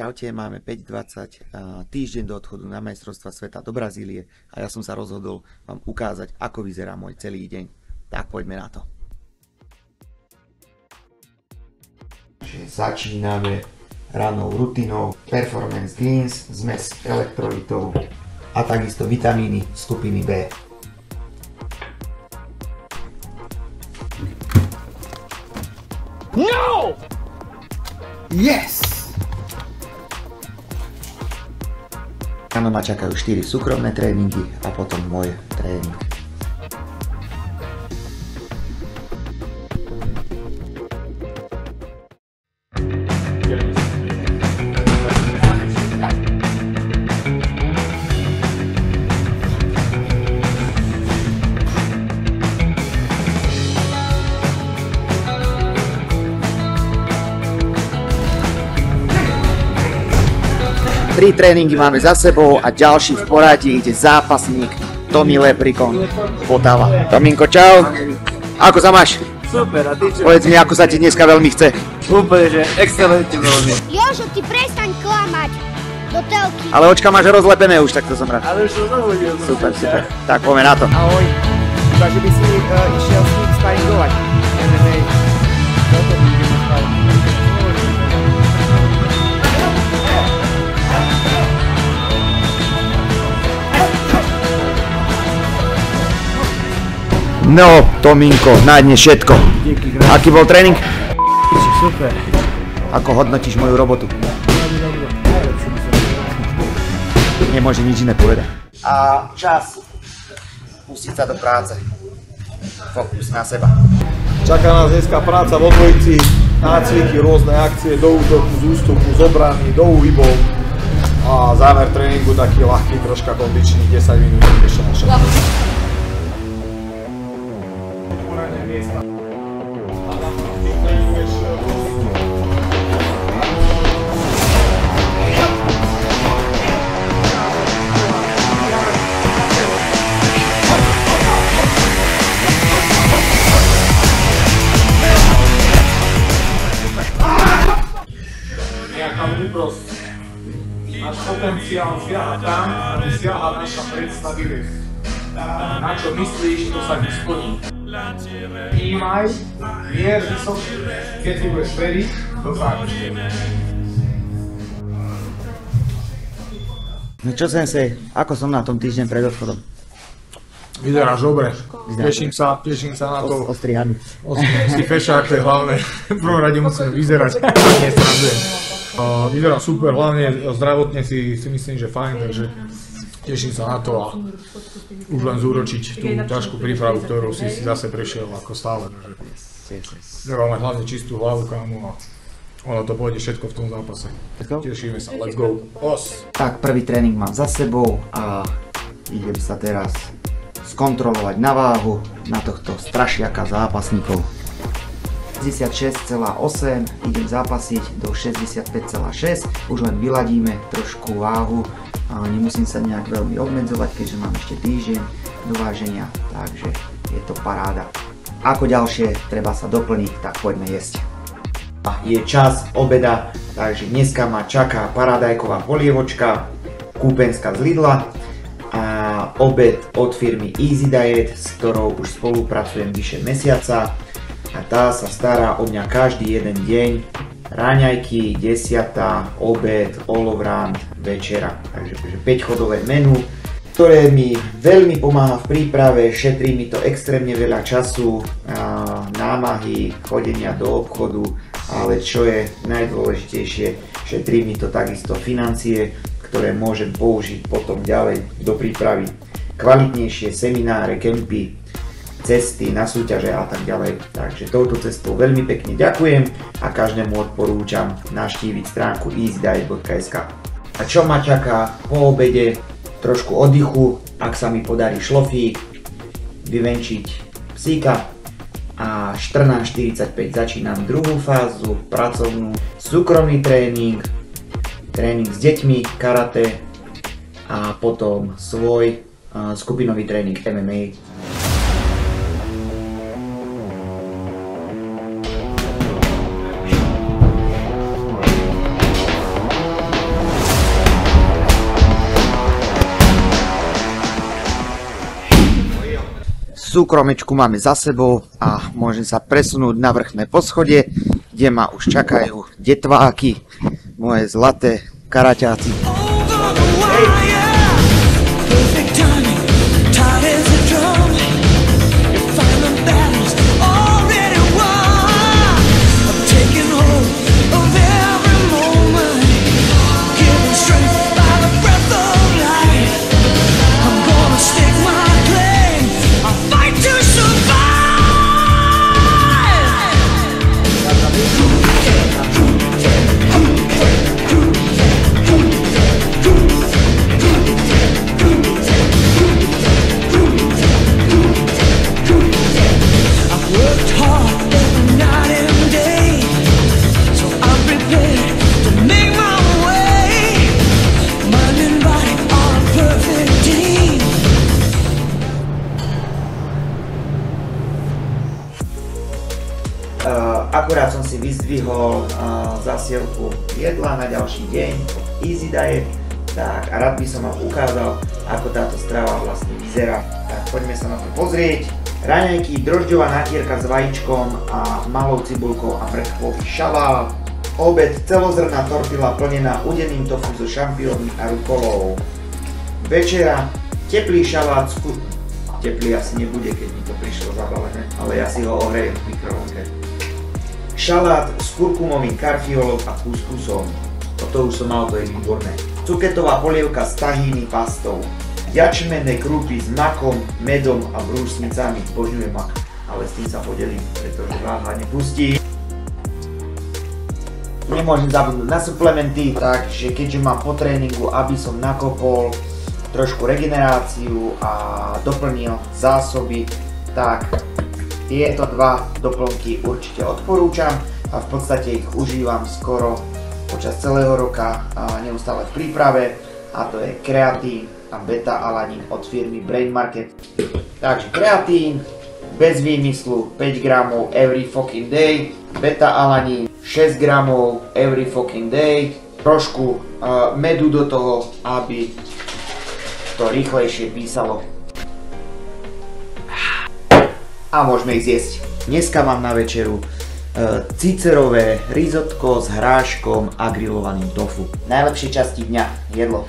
Čaute, máme 5:20, týždeň do odchodu na majstrovstvá sveta do Brazílie a ja som sa rozhodol vám ukázať, ako vyzerá môj celý deň. Tak poďme na to. Začíname rannou rutinou Performance Greens, zmes elektrolitov a takisto vitamíny skupiny B. No! Yes! Áno, ma čakajú 4 súkromné tréningy a potom môj tréning. Tri tréningy máme za sebou a ďalší v poradí ide zápasník Tommy Leprikon Vltava. Tominko, čau. Ako sa máš? Super, a ty čo? Povedz mi, ako sa ti dneska veľmi chce. Úplne, že excelentne veľmi. Jožo, ty prestaň klamať do telky. Ale očka máš rozlepené už, tak to som rád. Ale už to znovu idem. Super, super. Tak poďme na to. Ahoj, iba že by si išiel s ním sparingovať. MMA. Toto by ideme sparingovať. No, Tominko, na dne všetko. Díky, krásne. Aký bol tréning? Super. Ako hodnotíš moju robotu? Nemôže nič iné povedať. A čas pustiť sa do práce. Fokus na seba. Čaká nás dneska práca vo dvojici, nácviky, rôzne akcie, do útoku, z ústupu, z obrany, do uhybov a záver tréningu taký ľahký, troška kondičný, 10 minút ešte na šat. Náš potenciál siaha tam, aby siaha naša predstavivosť. Na čo myslíš, to sa ti splní. Vnímaj, mier vysoký, keď ti budeš veriť, dokážeš. No čo sensei, ako som na tom týždeň pred odchodom? Vyzeráš dobre, teším sa na to. Ostrihaný. Si fešák, to je hlavné. V prvom rade musíme vyzerať, nesrandujem. Vyzerá super, hlavne zdravotne si myslím, že fajn, takže teším sa na to a už len zúročiť tú ťažkú prípravu, ktorú si zase prešiel ako stále. Máme hlavne čistú hlavu, kámo, a ono to pôjde všetko v tom zápase. Tešíme sa, let's go. Os! Tak, prvý tréning mám za sebou a idem sa teraz skontrolovať na váhu na tohto strašiaka zápasníkov. 66,8, idem zápasiť do 65,6, už len vyladíme trošku váhu a nemusím sa nejak veľmi obmedzovať, keďže mám ešte týždeň do váženia, takže je to paráda. Ako ďalšie treba sa doplniť, tak poďme jesť. A je čas obeda, takže dneska ma čaká paradajková polievočka, kúpenská z Lidla a obed od firmy Easy Diet, s ktorou už spolupracujem vyše mesiaca. A tá sa stará o mňa každý jeden deň, raňajky, 10, obed, olovrant, večera. Takže 5-chodové menu, ktoré mi veľmi pomáha v príprave, šetrí mi to extrémne veľa času, námahy, chodenia do obchodu, ale čo je najdôležitejšie, šetrí mi to takisto financie, ktoré môžem použiť potom ďalej do prípravy. Kvalitnejšie semináre, kempy, cesty na súťaže a tak ďalej. Takže touto cestou veľmi pekne ďakujem a každému odporúčam navštíviť stránku easydiet.sk. A čo ma čaká po obede? Trošku oddychu, ak sa mi podarí šlofík, vyvenčiť psíka a 14:45 začínam druhú fázu, pracovnú, súkromný tréning s deťmi, karate a potom svoj skupinový tréning MMA. Súkromečku máme za sebou a môžem sa presunúť na vrchné poschodie, kde ma už čakajú detváky, moje zlaté karaťáci. Akurát som si vyzdvihol zasielku jedla na ďalší deň od Easy Diet, tak a rád by som vám ukázal, ako táto strava vlastne vyzerá. Tak poďme sa na to pozrieť. Raňajky, drožďová natierka s vajíčkom a malou cibulkou a mrkvový šalát. Obed, celozrnná tortila plnená udeným tofu so šampiónmi a rukolou. Večera, teplý šalát s teplý asi nebude, keď mi to prišlo zabalené, ale ja si ho ohrejem v mikrovlnke. Šalát s kurkumovým karfiolom a kuskusom. Toto už som mal, to je výborné. Cuketová polievka s tahíny pastou. Jačmenné krúpy s makom, medom a brúsnicami. Zbožňujem mak, ale s tým sa podelím, pretože váha nepustí. Nemôžem zabudnúť na suplementy, takže keďže mám po tréningu, aby som nakopol trošku regeneráciu a doplnil zásoby, tak tieto dva doplnky určite odporúčam a v podstate ich užívam skoro počas celého roka a neustále v príprave, a to je kreatín a beta-alanín od firmy Brain Market. Takže kreatín bez výmyslu 5 gramov every fucking day, beta-alanín 6 gramov every fucking day, trošku medu do toho, aby to rýchlejšie písalo. A môžeme ich zjesť. Dneska mám na večeru cicerové risotko s hráškom a grillovaným tofu. Najlepšie časti dňa, jedlo.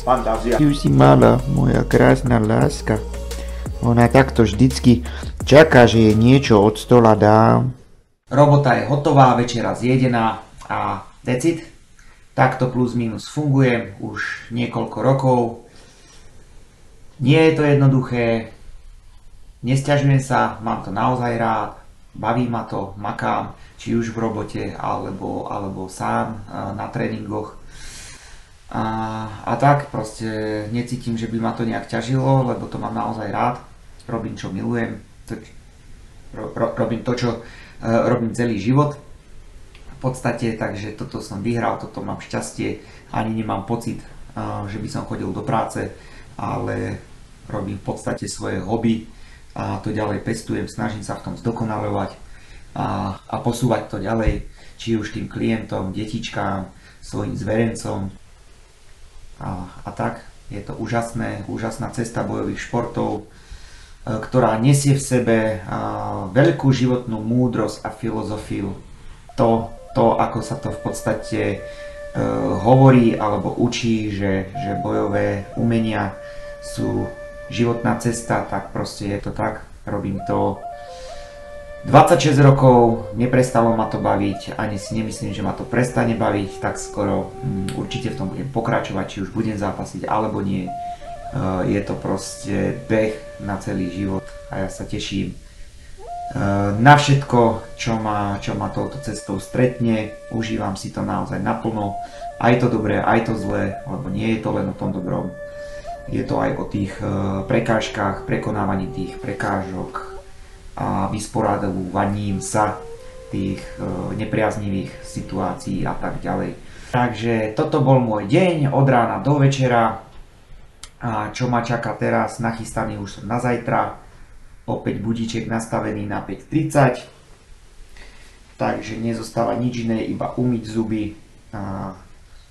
Fantázia. Už si mala, moja krásna láska. Ona takto vždycky čaká, že jej niečo od stola dám. Robota je hotová, večera zjedená a decid. Takto plus minus fungujem už niekoľko rokov. Nie je to jednoduché, nesťažujem sa, mám to naozaj rád, baví ma to, makám, či už v robote alebo sám na tréningoch. A tak proste necítim, že by ma to nejak ťažilo, lebo to mám naozaj rád, robím čo milujem, robím to, čo robím celý život. V podstate, takže toto som vyhral, toto mám šťastie, ani nemám pocit, že by som chodil do práce, ale robím v podstate svoje hobby a to ďalej pestujem, snažím sa v tom zdokonaľovať a posúvať to ďalej, či už tým klientom, detičkám, svojim zverencom a tak. Je to úžasná cesta bojových športov, ktorá nesie v sebe veľkú životnú múdrosť a filozofiu. To, ako sa to v podstate hovorí alebo učí, že bojové umenia sú životná cesta, tak proste je to tak. Robím to 26 rokov, neprestalo ma to baviť, ani si nemyslím, že ma to prestane baviť, tak skoro určite v tom budem pokračovať, či už budem zápasiť alebo nie. Je to proste beh na celý život a ja sa teším na všetko, čo ma touto cestou stretne. Užívam si to naozaj naplno, aj to dobré, aj to zlé, lebo nie je to len o tom dobrom. Je to aj o tých prekážkach, prekonávaní tých prekážok a vysporadovaním sa tých nepriaznivých situácií a tak ďalej. Takže toto bol môj deň od rána do večera. A čo ma čaká teraz, nachystaný už som na zajtra. Opäť budíček nastavený na 5:30, takže nezostáva nič iné, iba umyť zuby,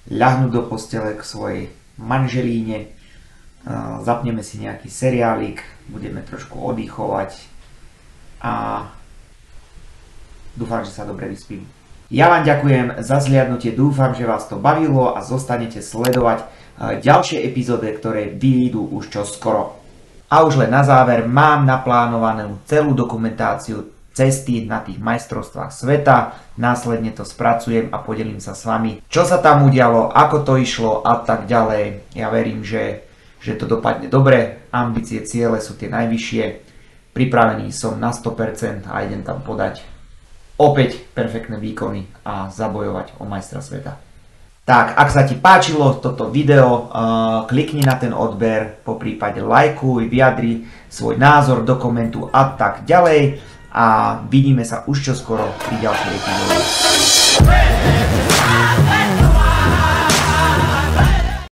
ľahnúť do postele k svojej manželíne, zapneme si nejaký seriálik, budeme trošku oddychovať a dúfam, že sa dobre vyspím. Ja vám ďakujem za zhliadnutie, dúfam, že vás to bavilo a zostanete sledovať ďalšie epizódy, ktoré vyjdú už čoskoro. A už len na záver mám naplánovanú celú dokumentáciu cesty na tých majstrovstvách sveta, následne to spracujem a podelím sa s vami, čo sa tam udialo, ako to išlo a tak ďalej. Ja verím, že to dopadne dobre, ambície, ciele sú tie najvyššie, pripravený som na 100% a idem tam podať opäť perfektné výkony a zabojovať o majstra sveta. Tak, ak sa ti páčilo toto video, klikni na ten odber, poprípade lajkuj, vyjadri svoj názor do komentu a tak ďalej. A vidíme sa už čoskoro pri ďalšej epizóde.